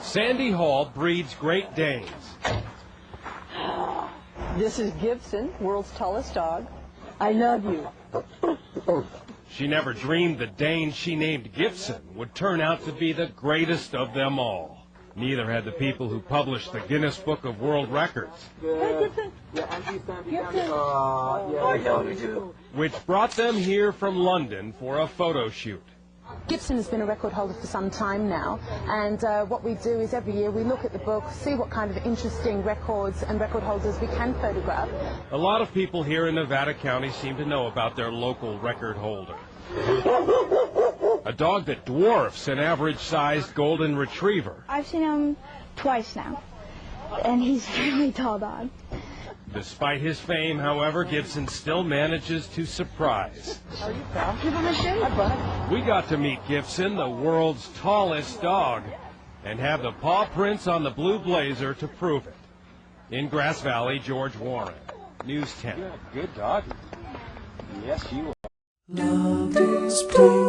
Sandy Hall breeds Great Danes. This is Gibson, world's tallest dog. I love you. She never dreamed the Dane she named Gibson would turn out to be the greatest of them all. Neither had the people who published the Guinness Book of World Records, which brought them here from London for a photo shoot. Gibson has been a record holder for some time now, and what we do is every year we look at the book, see what kind of interesting records and record holders we can photograph. A lot of people here in Nevada County seem to know about their local record holder. A dog that dwarfs an average-sized golden retriever. I've seen him twice now, and he's a really tall dog. Despite his fame, however, Gibson still manages to surprise. We got to meet Gibson, the world's tallest dog, and have the paw prints on the blue blazer to prove it. In Grass Valley, George Warren, News 10. Good dog. Yes, you are. Love is playing.